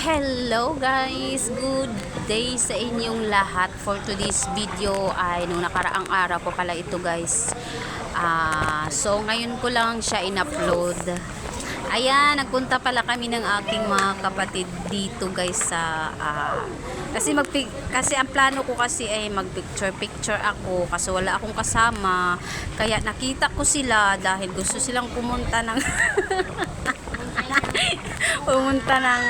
Hello guys! Good day sa inyong lahat. For today's video ay nung nakaraang araw po pala ito guys. So ngayon ko lang siya in-upload. Ayan, nagpunta pala kami ng aking mga kapatid dito guys sa kasi ang plano ko kasi ay mag-picture ako kasi wala akong kasama. Kaya nakita ko sila dahil gusto silang pumunta ng pumunta ng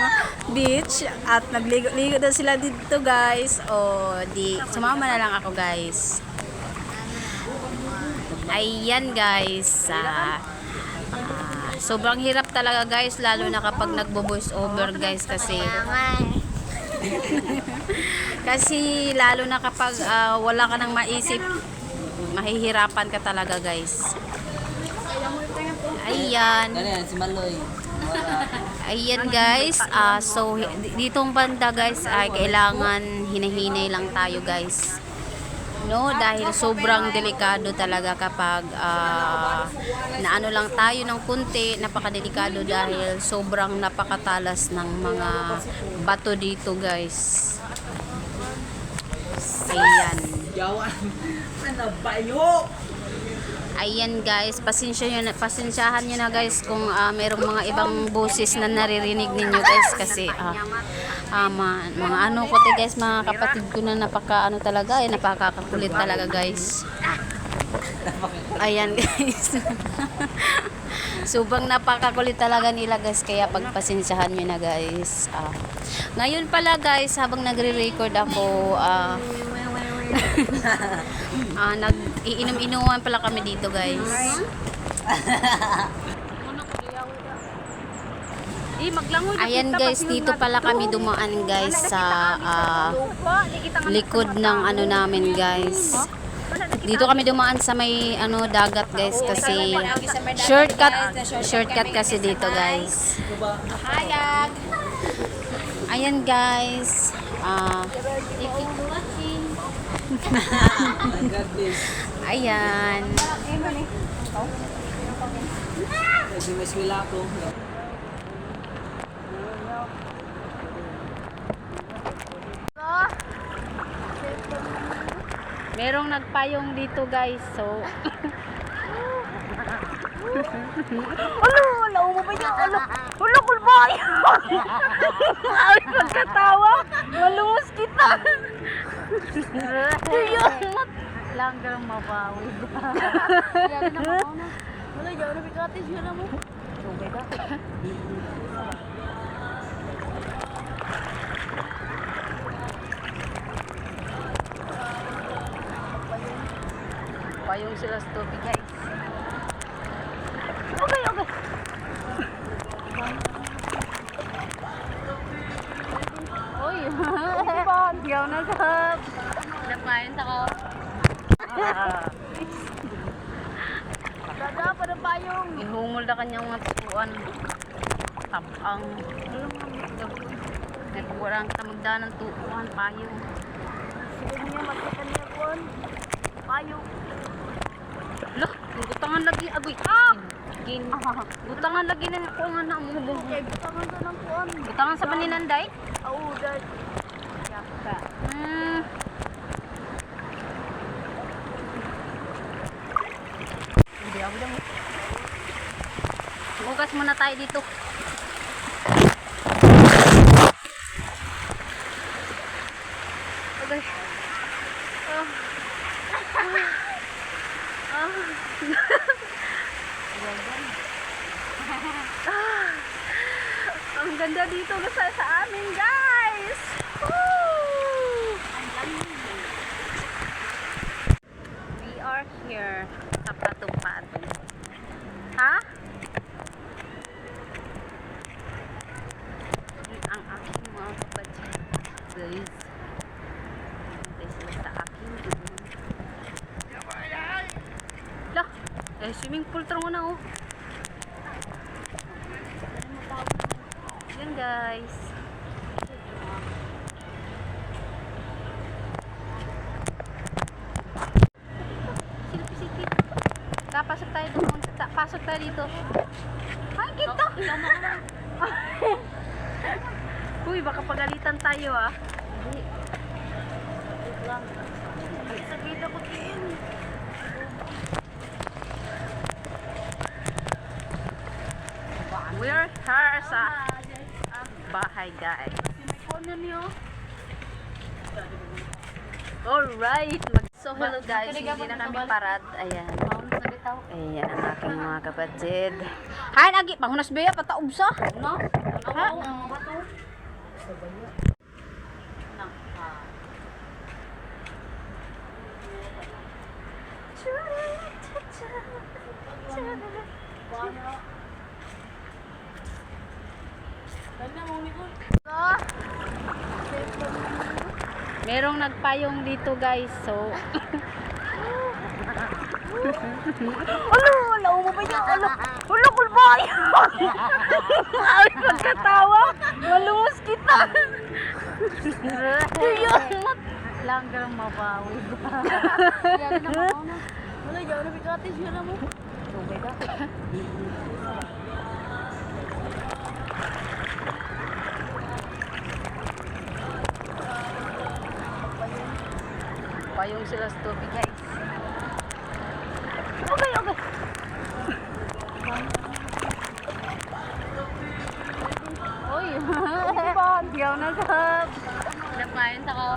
beach at nagligo-ligo daw sila dito guys. O di sumama na lang ako guys. Ayan guys, sobrang hirap talaga guys, lalo na kapag nagbo-voice over guys kasi kasi lalo na kapag wala ka nang maisip, mahihirapan ka talaga guys. Ayan. Ayan guys, so ditong banda guys ay kailangan hinahinay lang tayo guys. No, dahil sobrang delikado talaga kapag naano lang tayo ng kunti, napakadelikado dahil sobrang napakatalas ng mga bato dito guys. Ayan. Ayan guys, pasensyahan nyo na guys kung merong mga ibang boses na naririnig ninyo guys kasi mga ano ko guys, mga kapatid ko na napakakakulit talaga guys. Ayan guys. Subang napakakulit talaga nila guys, kaya pagpasensyahan nyo na guys. Ngayon pala guys, habang nagre-record ako, nag-iinom-inuman pala kami dito guys. Ayan guys, dito pala kami dumaan guys sa likod ng ano namin guys. Dito kami dumaan sa may dagat guys kasi shortcut kasi dito guys. Ayan guys. Ayan. Merong nagpayong dito guys, so Wala mo ba yan? Wala kulbay! Ay, pagkatawa! Malumos kita! langgang mabawi. Wala, jauh na bikatis yun na mo. Okay ka? Payong sila sa tubig guys. Okay. Uy! Yaw na sa napayin ako. Dada, pada payong. Ihumol na kanyang mga tukuan. Tabang. Nagkurang kita magdaan ng tukuan, payong. Sige niya, makita niya kon. Payong. Loh, butangan lagi agoy. Butangan lagi na ako nga na mo. Okay, butangan sa ng kuan. Butangan sa paninanday? Oo, dad. Yaka. Bukas muna tayo dito. Okay. Ang ganda dito sa amin guys. Woo! We are here sa Patong-Patong. Ha? Ang aking mga kapatid guys. Hintay sila sa aking doon. Lah, swimming pool taro na oh. Yan guys. Silip-sikip. Pasok tayo doon. Pasok tayo dito. Ay, kita! Uy, baka pagalitan tayo ah. Sakit ako din. We're here sa bahay guys. Alright. So hello guys, hindi na kami parad. Ayan. Ayan ang aking mga kapatid. Hay, lagi. Pangunas ba yan? Pataob sa? No? Ha? Merong nagpayong dito guys, so Alo, mo ba yun? Alo, kulbay! Ay, pagkatawa! Malumos kita! Langgang mabawi. Wala, yaw na bigatis yun na mo. Tubig ka. Payong sila sa tubig guys. Okay. Uy! Yaw na sa. Napayin sa ko.